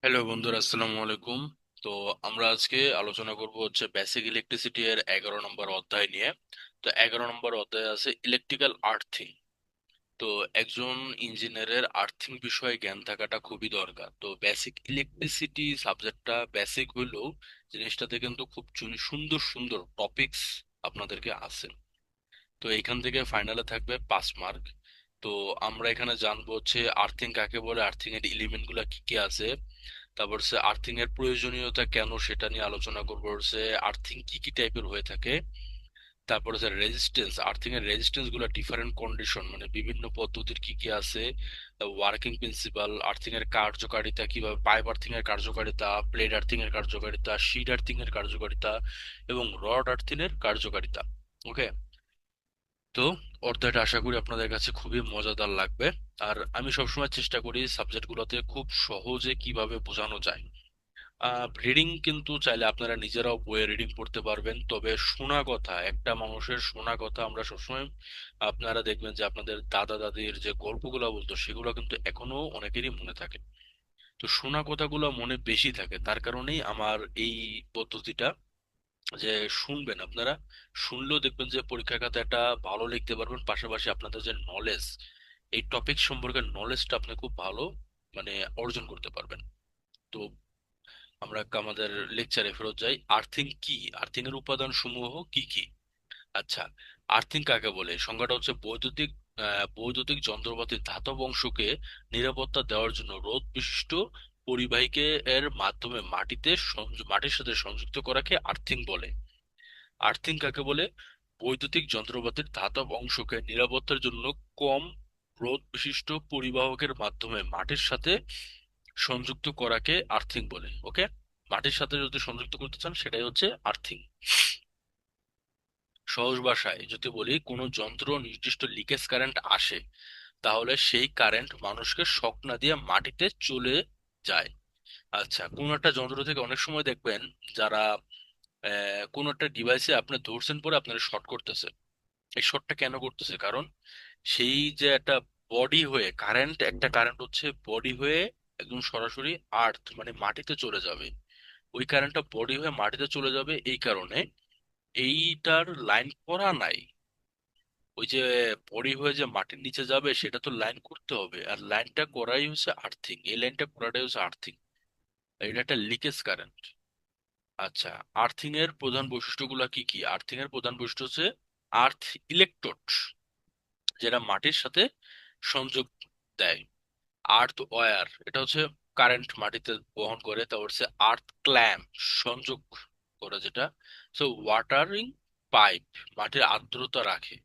Hello বন্ধুরা, আসসালামু আলাইকুম। তো আমরা আজকে আলোচনা করব হচ্ছে বেসিক ইলেকট্রিসিটি এর 11 নম্বর অধ্যায় নিয়ে। তো 11 নম্বর অধ্যায় আছে ইলেকট্রিক্যাল আর্থিং। তো একজন ইঞ্জিনিয়ারের আর্থিং বিষয়ে জ্ঞান থাকাটা খুবই দরকার। তো বেসিক ইলেকট্রিসিটি সাবজেক্টটা বেসিক হইলেও জিনিসটাতে কিন্তু খুব সুন্দর সুন্দর টপিকস আপনাদেরকে আছে। তো এখান থেকে ফাইনালে থাকবে 5 মার্ক। তো আমরা এখানে জানবো হচ্ছে আর্থিং কাকে বলে, আর্থিং এর এলিমেন্ট গুলা কি কি আছে, তারপর হচ্ছে আর্থিং এর প্রয়োজনীয়তা কেন সেটা নিয়ে আলোচনা করবো, হচ্ছে আর্থিং কি কি টাইপের হয়ে থাকে। তারপর হচ্ছে রেজিস্ট্যান্স, আর্থিং এর রেজিস্ট্যান্স গুলো ডিফারেন্ট কন্ডিশন মানে বিভিন্ন পদ্ধতির কি কি আছে, ওয়ার্কিং প্রিন্সিপাল, আর্থিং এর কার্যকারিতা, কিভাবে পাইপ আর্থিং এর কার্যকারিতা, প্লেট আর্থিং এর কার্যকারিতা, শিট আর্থিং এর কার্যকারিতা এবং রড আর্থিং এর কার্যকারিতা। ওকে। তো অধ্যায়টা আশা করি আপনাদের কাছে খুবই মজাদার লাগবে। আর আমি সবসময় চেষ্টা করি সাবজেক্টগুলোতে খুব সহজে কিভাবে বোঝানো যায়। রিডিং কিন্তু চাইলে আপনারা নিজেরাও বইয়ে রিডিং পড়তে পারবেন, তবে শোনা কথা, একটা মানুষের শোনা কথা আমরা সবসময়, আপনারা দেখবেন যে আপনাদের দাদা দাদির যে গল্পগুলো বলতো সেগুলো কিন্তু এখনো অনেকেরই মনে থাকে। তো শোনা কথাগুলো মনে বেশি থাকে, তার কারণেই আমার এই পদ্ধতিটা যে শুনবেন আপনারা। শুনলেও দেখবেন যে পরীক্ষার খাতে একটা ভালো লিখতে পারবেন, পাশাপাশি আপনাদের যে নলেজ, এই টপিক সম্পর্কে নলেজটা আপনি খুব ভালো মানে অর্জন করতে পারবেন। তো আমরা আমাদের লেকচারে ফেরত যাই। আর্থিং কি, আর্থিং এর উপাদান সমূহ কি কি। আচ্ছা, আর্থিং কাকে বলে? সংজ্ঞাটা হচ্ছে বৈদ্যুতিক বৈদ্যুতিক যন্ত্রপাতির ধাতব অংশকে নিরাপত্তা দেওয়ার জন্য রোধ বিশিষ্ট পরিবাহীকে এর মাধ্যমে মাটির সাথে সংযুক্ত করাকে আর্থিং বলে। আর্থিং কাকে বলে? বৈদ্যুতিক যন্ত্রপাতির ধাতব অংশকে নিরাপত্তার জন্য কম রোধ বিশিষ্ট পরিবাহকের মাধ্যমে মাটির সাথে সংযুক্ত করাকে আর্থিং বলে। ওকে। মাটির সাথে যদি সংযুক্ত করতে চান সেটাই হচ্ছে আর্থিং। সহজ ভাষায় যদি বলি, কোনো যন্ত্র নির্দিষ্ট লিকেজ কারেন্ট আসে, তাহলে সেই কারেন্ট মানুষকে শক না দিয়ে মাটিতে চলে যায়। আচ্ছা, কোন একটা যন্ত্র থেকে অনেক সময় দেখবেন যারা কোন একটা ডিভাইসে আপনি ধরছেন পরে আপনার শর্ট করতেছে। এই শর্টটা কেন করতেছে? কারণ সেই যে একটা বডি হয়ে কারেন্ট, একটা কারেন্ট হচ্ছে বডি হয়ে একদম সরাসরি আর্থ মানে মাটিতে চলে যাবে। ওই কারেন্টটা বডি হয়ে মাটিতে চলে যাবে, এই কারণে এইটার লাইন করা নাই। ওই যে বডি হয়ে যে মাটির নিচে যাবে সেটা তো লাইন করতে হবে, আর লাইনটা করাই হচ্ছে আর্থিং, এই লাইনটা করাটাই হচ্ছে আর্থিং। এটা একটা লিকেজ কারেন্ট। আচ্ছা, আর্থিং এর প্রধান বৈশিষ্ট্যগুলো কি কি? আর্থিং এর প্রধান বৈশিষ্ট্য হচ্ছে আর্থ ইলেকট্রোড, যেটা মাটির সাথে সংযোগ দেয়। আর্থ ওয়্যার, এটা হচ্ছে কারেন্ট মাটিতে বহন করে। তারপর হচ্ছে আর্থ ক্ল্যাম্প, সংযোগ করে যেটা। তো ওয়াটারিং পাইপ, মাটির আর্দ্রতা রাখে।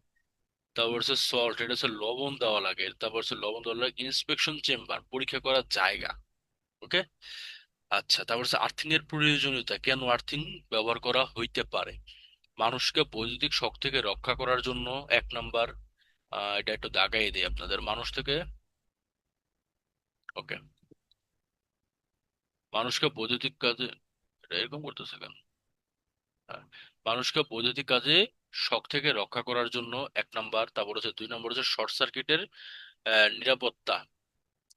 তারপর হচ্ছে সল্ট, এটা হচ্ছে লবণ দেওয়া লাগে। তারপর হচ্ছে লবণ দেওয়া লাগে। ইন্সপেকশন চেম্বার, পরীক্ষা করার জায়গা। ওকে। আচ্ছা, তারপর হচ্ছে আর্থিং এর প্রয়োজনীয়তা, কেন আর্থিং ব্যবহার করা হইতে পারে। মানুষকে বৈদ্যুতিক শক থেকে রক্ষা করার জন্য 1 নাম্বার, এটা একটু দাগাই দেয় আপনাদের মানুষ থেকে। ওকে। মানুষকে বৈদ্যুতিক কাজে, এটা এরকম করতেছে কেন? হ্যাঁ। মানুষকে বৈদ্যুতিক কাজে শক থেকে রক্ষা করার জন্য 1 নাম্বার। তারপর হচ্ছে 2 নম্বর হচ্ছে শর্ট সার্কিটের নিরাপত্তা,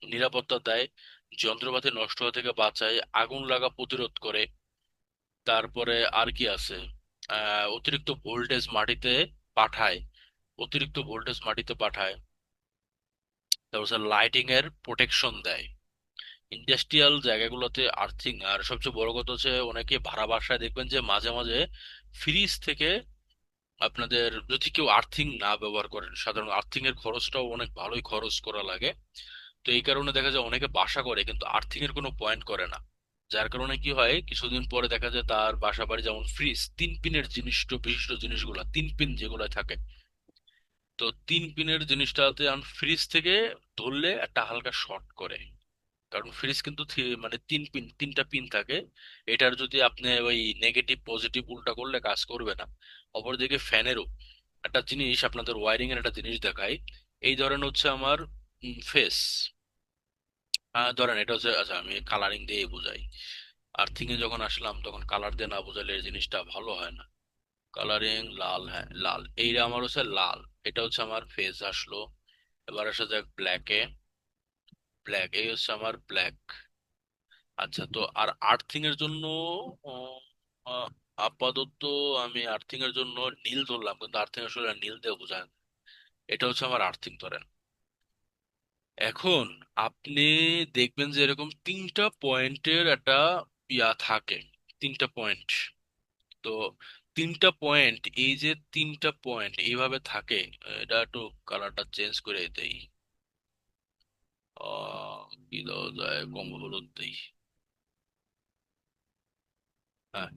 নিরাপত্তা দেয়। যন্ত্রপাতি নষ্ট হওয়া থেকে বাঁচায়, আগুন লাগা প্রতিরোধ করে। তারপরে আর কি আছে? অতিরিক্ত ভোল্টেজ মাটিতে পাঠায়, অতিরিক্ত ভোল্টেজ মাটিতে পাঠায়। তারপর হচ্ছে লাইটিং এর প্রোটেকশন দেয়। ইন্ডাস্ট্রিয়াল জায়গাগুলোতে আর্থিং। আর সবচেয়ে বড় কথা হচ্ছে অনেকে ভাড়া বাসায় দেখবেন যে মাঝে মাঝে ফ্রিজ থেকে আপনাদের, যদি কেউ আর্থিং না ব্যবহার করেন, সাধারণ আর্থিং এর খরচটাও অনেক ভালোই খরচ করা লাগে। তো এই কারণে দেখা যায় অনেকে বাসা করে কিন্তু আর্থিং এর কোনো পয়েন্ট করে না। যার কারণে কি হয়, কিছুদিন পরে দেখা যায় তার বাসা বাড়ি, যেমন ফ্রিজ, 3 পিনের জিনিস, বিশিষ্ট জিনিসগুলা 3 পিন যেগুলো থাকে, তো 3 পিনের জিনিসটাতে ফ্রিজ থেকে ধরলে একটা হালকা শর্ট করে। কারণ ফ্রিজ কিন্তু মানে 3 পিন, 3টা পিন থাকে। এটার যদি আপনি ওই নেগেটিভ পজিটিভ উল্টা করলে কাজ করবে না। অপরদিকে ফ্যানেরও একটা জিনিস, আপনাদের ওয়ারিং এর একটা জিনিস দেখাই। এই ধরেন হচ্ছে আমার ফেস, ধরেন এটা হচ্ছে, আচ্ছা আমি কালারিং দিয়ে বোঝাই। আর্থিং এ যখন আসলাম তখন কালার দিয়ে না বোঝালে এই জিনিসটা ভালো হয় না। কালারিং লাল, হ্যাঁ লাল, এইটা আমার হচ্ছে লাল। এটা হচ্ছে আমার ফেস আসলো। এবার আসা যাক ব্ল্যাকে। ব্ল্যাক, এই হচ্ছে আমার ব্ল্যাক। আচ্ছা, তো আর আর্থিং এর জন্য আহ, আহ, আপাতত আমি আর্থিং এর জন্য নীল ধরলাম, কিন্তু আর্থিং আসলে নীল দিয়ে বোঝায় না। এটা হচ্ছে আমার আর্থিং ধরেন। এখন আপনি দেখবেন যে এরকম তিনটা পয়েন্টের একটা থাকে, তিনটা পয়েন্ট। তো তিনটা পয়েন্ট, এই যে তিনটা পয়েন্ট এইভাবে থাকে। এটা একটু কালারটা চেঞ্জ করে দেই। কি দেওয়া যায়, কম হলুদ দেই। হ্যাঁ,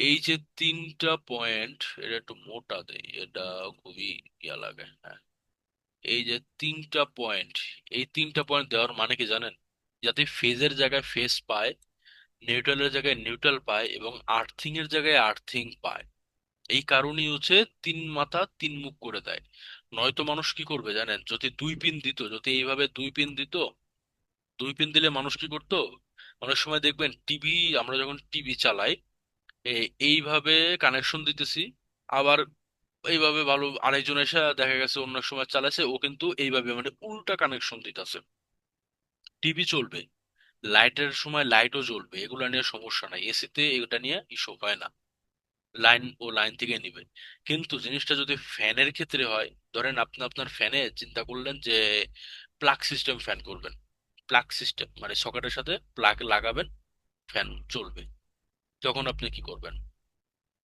এই যে তিনটা পয়েন্ট, এটা একটু মোটা দেই, এটা খুবই ইয়া লাগে। হ্যাঁ, এই যে তিনটা পয়েন্ট, এই তিনটা পয়েন্ট দেওয়ার মানে কি জানেন? যাতে ফেজের জায়গায় ফেজ পায়, নিউট্রালের জায়গায় নিউট্রাল পায়, এবং আর্থিং এর জায়গায় আর্থিং পায়। এই কারণেই হচ্ছে তিন মাথা তিন মুখ করে দেয়। নয়তো মানুষ কি করবে জানেন? যদি দুই পিন দিত, যদি এইভাবে দুই পিন দিত, দুই পিন দিলে মানুষ কি করতো? অনেক সময় দেখবেন টিভি, আমরা যখন টিভি চালাই, এইভাবে কানেকশন দিতেছি, আবার এইভাবে ভালো আরেকজন এসে দেখা গেছে অন্য সময় চালাচ্ছে, ও কিন্তু এইভাবে মানে উল্টা কানেকশন দিতেছে। টিভি চলবে, লাইটের সময় লাইটও জ্বলবে, এগুলো নিয়ে সমস্যা নাই, এসিতে এটা নিয়ে ইস্যু হয় না। লাইন ও লাইন থেকে নিবে। কিন্তু জিনিসটা যদি ফ্যানের ক্ষেত্রে হয়, ধরেন আপনি আপনার ফ্যানে চিন্তা করলেন যে প্লাগ সিস্টেম ফ্যান করবেন। প্লাগ সিস্টেম মানে সকেটের সাথে প্লাগ লাগাবেন, ফ্যান চলবে। তখন আপনি কি করবেন?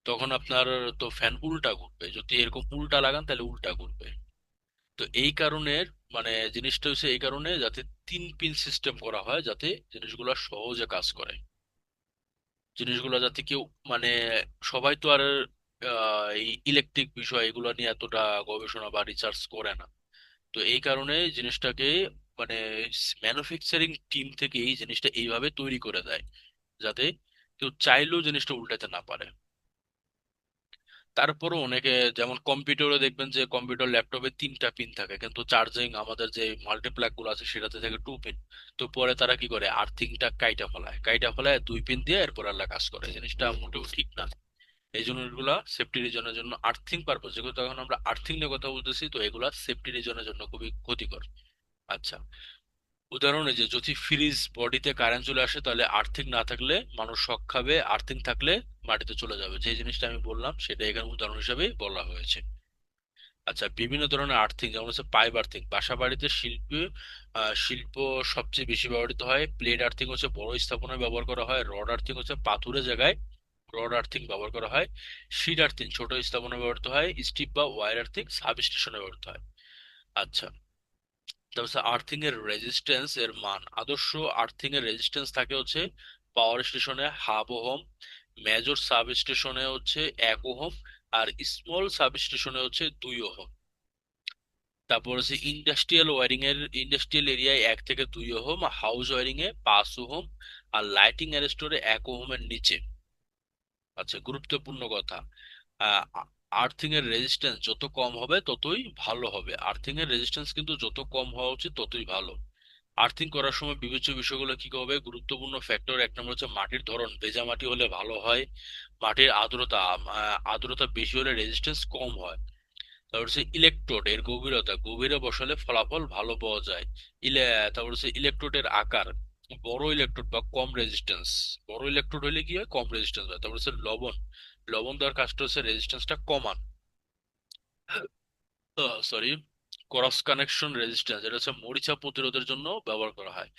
তখন আপনার তো ফ্যান উল্টা ঘুরবে, যদি এরকম উল্টা লাগান তাহলে উল্টা ঘুরবে। তো এই কারণে মানে জিনিসটা হচ্ছে এই কারণে যাতে তিন পিন সিস্টেম করা হয়, যাতে জিনিসগুলো সহজে কাজ করে। জিনিসগুলো যাতে কেউ মানে সবাই তো আর এই ইলেকট্রিক বিষয় এগুলো নিয়ে এতটা গবেষণা বা রিসার্চ করে না। তো এই কারণে জিনিসটাকে মানে ম্যানুফ্যাকচারিং টিম থেকে এই জিনিসটা এইভাবে তৈরি করে দেয়, যাতে কেউ চাইলেও জিনিসটা উল্টাতে না পারে। তারপরও অনেকে, যেমন কম্পিউটারে দেখবেন যে কম্পিউটার ল্যাপটপে তিনটা পিন থাকে, কিন্তু চার্জিং আমাদের যে মাল্টিপ্লাগ গুলো আছে সেটাতে থাকে টু পিন। তো পরে তারা কি করে, আর্থিংটা কাইটা ফেলায় দুই পিন দিয়ে এরপর আল্লাহ কাজ করে। জিনিসটা মোটেও ঠিক না। এই জন্য এগুলা সেফটি রিজনের জন্য, আর্থিং পারপোজ, যেহেতু এখন আমরা আর্থিং নিয়ে কথা বলতেছি, তো এগুলা সেফটি রিজনের জন্য খুবই ক্ষতিকর। আচ্ছা, উদাহরণে যে যদি ফ্রিজ বডিতে কারেন্ট চলে আসে, তাহলে আর্থিং না থাকলে মানুষ শক খাবে, আর্থিং থাকলে মাটিতে চলে যাবে। যে জিনিসটা আমি বললাম সেটা এখানে উদাহরণ হিসেবে বলা হয়েছে। আচ্ছা, বিভিন্ন ধরনের আর্থিং, যেমন হচ্ছে পাইপ আর্থিং, বাসা বাড়িতে শিল্প সবচেয়ে বেশি ব্যবহৃত হয়। প্লেট আর্থিং হচ্ছে বড় স্থাপনায় ব্যবহার করা হয়। রড আর্থিং হচ্ছে পাথুরে জায়গায় রড আর্থিং ব্যবহার করা হয়। শিড আর্থিং ছোট স্থাপনায় ব্যবহৃত হয়। স্টিপ বা ওয়্যার আর্থিং সাব স্টেশনে ব্যবহৃত হয়। আচ্ছা, তারপর আর্থিং এর রেজিস্ট্যান্স এর মান। আদর্শ আর্থিং এর রেজিস্ট্যান্স থাকে হচ্ছে পাওয়ার স্টেশনে হাফ ওহম, মেজর সাব স্টেশনে হচ্ছে 1 ওহম, আর স্মল সাব স্টেশনে হচ্ছে 2 ওহম। তারপর হচ্ছে ইন্ডাস্ট্রিয়াল এরিয়ায় 1 থেকে 2 ohm, house wearing a 5 ohm, R lighting অ্যারেস্টরে 1 ওহমের নিচে। আচ্ছা, গুরুত্বপূর্ণ কথা, আহ আর্থিং এর রেজিস্ট্যান্স যত কম হবে ততই ভালো হবে। আর্থিং এর রেজিস্ট্যান্স কিন্তু যত কম হওয়া উচিত ততই ভালো। আর্থিং করার সময় বিবেচ্য বিষয়গুলো কি হবে? গুরুত্বপূর্ণ ফ্যাক্টর, এক নম্বর হচ্ছে মাটির ধরন, ভেজা মাটি হলে ভালো হয়। মাটির আর্দ্রতা, আর্দ্রতা বেশি হলে রেজিস্ট্যান্স কম হয়। তারপর হচ্ছে ইলেকট্রোড এর গভীরতা, গভীরে বসালে ফলাফল ভালো পাওয়া যায়। ইলে তারপর হচ্ছে ইলেকট্রোডের আকার, বড় ইলেকট্রোড বা কম রেজিস্ট্যান্স, বড় ইলেকট্রোড হলে কি হয়, কম রেজিস্ট্যান্স হয়। তারপর হচ্ছে লবণ, লবণ দেওয়ার কাজটা হচ্ছে রেজিস্ট্যান্সটা কমান। সরি, ক্রস কানেকশন রেজিস্ট্যান্স, এটা হচ্ছে মরিচা প্রতিরোধের জন্য ব্যবহার করা হয়।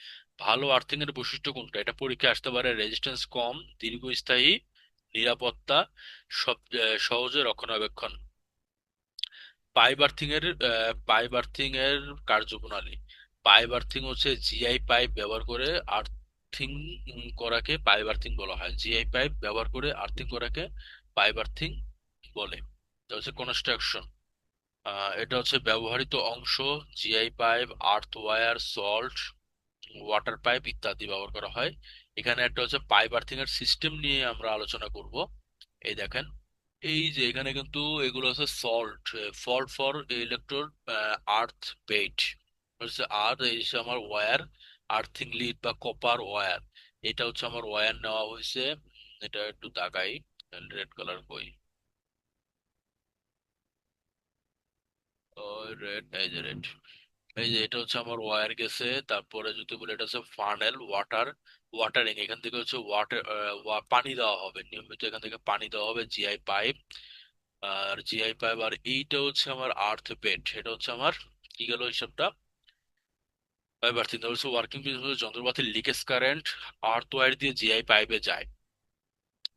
ভালো আর্থিং এর বৈশিষ্ট্য কোনটা, এটা পরীক্ষায় আসতে পারে। রেজিস্ট্যান্স কম, দীর্ঘস্থায়ী, নিরাপত্তা, সব সহজে রক্ষণাবেক্ষণ। পাইপ আর্থিং এর কার্যপ্রণালী। পাইপ আর্থিং হচ্ছে জিআই পাইপ ব্যবহার করে আর্থিং করাকে পাইপ আর্থিং বলা হয়। জিআই পাইপ ব্যবহার করে আর্থিং করাকে পাইপ আর্থিং বলে। এটা হচ্ছে কনস্ট্রাকশন, এটা হচ্ছে ব্যবহৃত অংশ, জিআই পাইপ, আর্থ ওয়্যার, সল্ট ওয়াটার পাইপ ইত্যাদি ব্যবহার করা হয়। এখানে একটা হচ্ছে পাইপ আর্থিং এর সিস্টেম নিয়ে আমরা আলোচনা করব। এই দেখেন, এই যে এখানে কিন্তু এগুলো হচ্ছে salt, fault for electrode, earth bed হচ্ছে, আর এই হচ্ছে আমার ওয়্যার, আর্থিং লিড বা কপার ওয়্যার। এটা হচ্ছে আমার ওয়্যার নেওয়া হয়েছে। এটা একটু দাগাই, রেড কালার কই, রেড, এই যে রেড। এই যে এটা হচ্ছে আমার ওয়্যার গেছে, তারপরে যদি বলি এটা হচ্ছে ফানেল ওয়াটারিং, এখান থেকে হচ্ছে ওয়াটার পানি দেওয়া হবে নিয়মিত, এখান থেকে পানি দেওয়া হবে জিআই পাইপ। আর জিআই পাইপ, আর এইটা হচ্ছে আমার আর্থ বেড, এটা হচ্ছে আমার কি গেল হিসাবটা। এবার চিন্তা করছে ওয়ার্কিং প্রিন্সিপাল যন্ত্রপাতির লিকেজ কারেন্ট আর্থ ওয়্যার দিয়ে জিআই পাইপে যায়।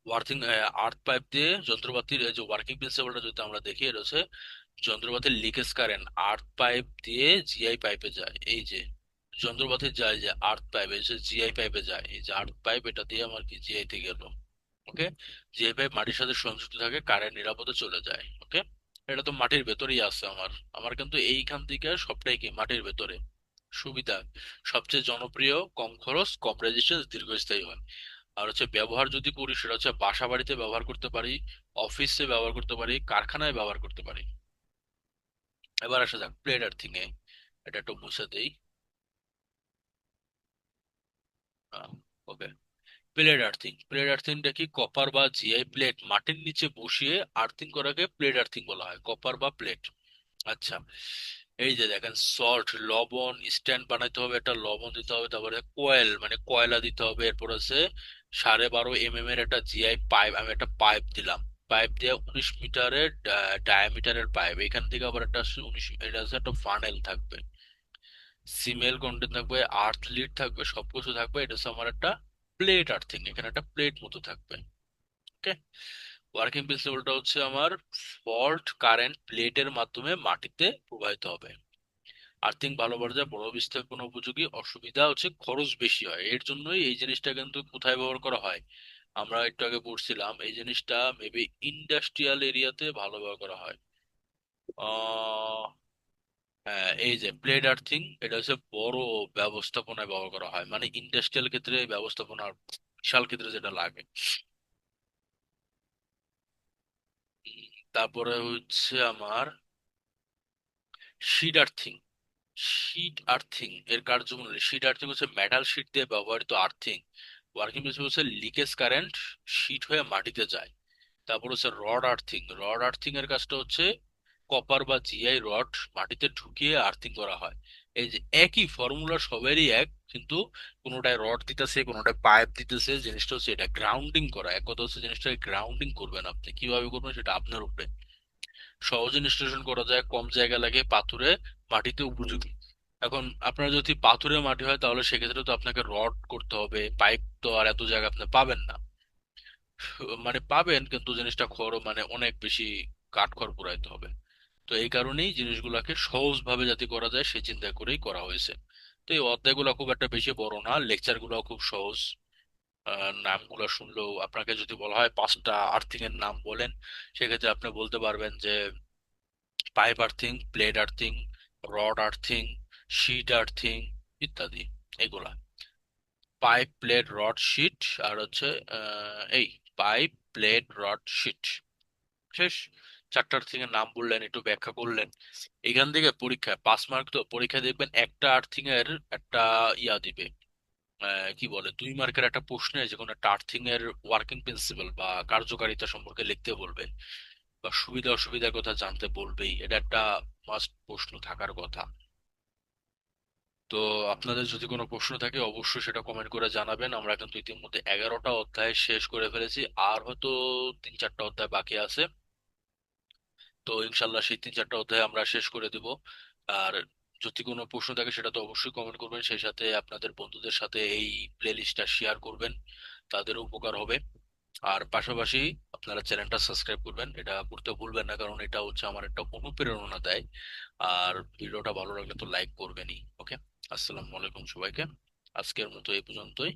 ওয়ার্কিং আর্থ পাইপ দিয়ে যন্ত্রপাতির এই যে ওয়ার্কিং প্রিন্সিপালটা যদি আমরা দেখি, এটা হচ্ছে যন্ত্রপাতির লিকেজ কারেন্ট আর্থ পাইপ দিয়ে জিআই পাইপে যায়। এই যে যন্ত্রপাতির যায় যে আর্থ পাইপ, এই যে জিআই পাইপে যায়, এই যে আর্থ পাইপ এটা দিয়ে আমার কি জিআই তে গেল। ওকে, জিআই পাইপ মাটির সাথে সংযুক্ত থাকে, কারেন্ট নিরাপদে চলে যায়। ওকে, এটা তো মাটির ভেতরেই আছে আমার আমার কিন্তু এইখান থেকে সবটাই কি মাটির ভেতরে। সুবিধা, সবচেয়ে জনপ্রিয়, কম খরচ, কম রেজিস্ট্যান্স, দীর্ঘস্থায়ী হয়। আর হচ্ছে ব্যবহার যদি করি, সেটা হচ্ছে বাসা বাড়িতে ব্যবহার করতে পারি, অফিসে ব্যবহার করতে পারি, কারখানায় ব্যবহার করতে পারি। এবার আসা যাক প্লেট আর্থিং এ, এটা একটু মুছে দেই। ওকে, প্লেট আর্থিংটা কি, কপার বা জিআই প্লেট মাটির নিচে বসিয়ে আর্থিং করাকে প্লেট আর্থিং বলা হয়, কপার বা প্লেট। আচ্ছা, এই যে দেখেন সল্ট, লবণ স্ট্যান্ড বানাইতে হবে, একটা লবণ দিতে হবে, তারপরে কোয়েল মানে কয়লা দিতে হবে, এরপর আছে 12.5 mm এর একটা জিআই পাইপ, আমি একটা পাইপ দিলাম। পাইপ দিয়ে 19 মিটারের ডায়ামিটারের পাইপ, এখান থেকে আবার একটা 19, এটা হচ্ছে একটা ফানেল থাকবে, সিমেল কন্টেন্ট থাকবে, আর্থ লিড থাকবে, সবকিছু থাকবে। এটা হচ্ছে আমার একটা প্লেট আর্থিং, এখানে একটা প্লেট মতো থাকবে। ওকে, ওয়ার্কিং প্রিন্সিপালটা হচ্ছে আমার ফল্ট কারেন্ট প্লেটের মাধ্যমে মাটিতে প্রবাহিত হবে। আর্থিং ভালো পর্যায়ে বড় বিস্তাপনা উপযোগী, অসুবিধা হচ্ছে খরচ বেশি হয়, এর জন্যই এই জিনিসটা কিন্তু কোথায় ব্যবহার করা হয়, আমরা একটু আগে পড়ছিলাম এই জিনিসটা মেবি ইন্ডাস্ট্রিয়াল এরিয়াতে ভালো ব্যবহার করা হয়। আহ হ্যাঁ, এই যে প্লেট আর্থিং এটা হচ্ছে বড় ব্যবস্থাপনায় ব্যবহার করা হয়, মানে ইন্ডাস্ট্রিয়াল ক্ষেত্রে ব্যবস্থাপনার বিশাল ক্ষেত্রে যেটা লাগে। তারপরে হচ্ছে আমার শিট আর্থিং। শিট আর্থিং এর কার্যক্রম, শিট আর্থিং হচ্ছে মেটাল শিট দিয়ে ব্যবহৃত আর্থিং। ওয়ার্কিং প্রিন্সিপাল হচ্ছে লিকেজ কারেন্ট শিট হয়ে মাটিতে যায়। তারপর হচ্ছে রড আর্থিং। রড আর্থিং এর কাজটা হচ্ছে কপার বা জিআই রড মাটিতে ঢুকিয়ে আর্থিং করা হয়। এই যে একই ফর্মুলা সবেরই এক, কিন্তু কোনোটায় রড দিতেছে, কোনোটায় পাইপ দিতেছে, জিনিসটা হচ্ছে এটা গ্রাউন্ডিং করা। এক কথা হচ্ছে জিনিসটাকে গ্রাউন্ডিং করবেন, আপনি কিভাবে করবেন সেটা আপনার উপরে। সহজে ইনস্টলেশন করা যায়, কম জায়গা লাগে, পাথুরে মাটিতে উপযোগী। এখন আপনার যদি পাথুরে মাটি হয় তাহলে সেক্ষেত্রে তো আপনাকে রড করতে হবে, পাইপ তো আর এত জায়গা আপনি পাবেন না। মানে পাবেন কিন্তু জিনিসটা মানে অনেক বেশি কাঠখড় পোড়াইতে হবে। তো এই কারণেই জিনিসগুলোকে সহজ ভাবে যাতে করা যায় সেই চিন্তা করেই করা হয়েছে। তো এই অধ্যায়গুলো খুব একটা বেশি বড় না, লেকচার গুলো খুব সহজ। নামগুলো শুনলেও আপনাকে যদি বলা হয় 5টা আর্থিং এর নাম বলেন, সেক্ষেত্রে আপনি বলতে পারবেন যে pipe earthing, plate earthing, rod earthing, sheet earthing ইত্যাদি। এগুলা পাইপ, প্লেট, রড, শিট, আর হচ্ছে এই পাইপ, প্লেট, রড, শিট, শেষ। 4টা আর্থিং এর নাম বললেন, একটু ব্যাখ্যা করলেন। এখান থেকে পরীক্ষা 5 মার্ক, তো পরীক্ষা দেখবেন একটা আর্থিং এর একটা ইয়া দিবে, কি বলে 2 মার্কের একটা প্রশ্নে যে কোনো একটা আর্থিং এর ওয়ার্কিং প্রিন্সিপাল বা কার্যকারিতা সম্পর্কে লিখতে বলবে, বা সুবিধা অসুবিধার কথা জানতে বলবেই, এটা একটা মাস্ট প্রশ্ন থাকার কথা। তো আপনাদের যদি কোনো প্রশ্ন থাকে অবশ্যই সেটা কমেন্ট করে জানাবেন। আমরা কিন্তু ইতিমধ্যে 11টা অধ্যায় শেষ করে ফেলেছি, আর হয়তো 3-4টা অধ্যায় বাকি আছে। তো ইনশাল্লাহ সেই 3-4টা অধ্যায় আমরা শেষ করে দেব। আর যদি কোনো প্রশ্ন থাকে সেটা তো অবশ্যই কমেন্ট করবেন, সেই সাথে আপনাদের বন্ধুদের সাথে এই প্লে লিস্টটা শেয়ার করবেন, তাদেরও উপকার হবে। আর পাশাপাশি আপনারা চ্যানেলটা সাবস্ক্রাইব করবেন, এটা করতে ভুলবেন না, কারণ এটা হচ্ছে আমার একটা অনুপ্রেরণা দেয়। আর ভিডিওটা ভালো লাগলে তো লাইক করবেনই। ওকে, আসসালামু আলাইকুম সবাইকে, আজকের মতো এই পর্যন্তই।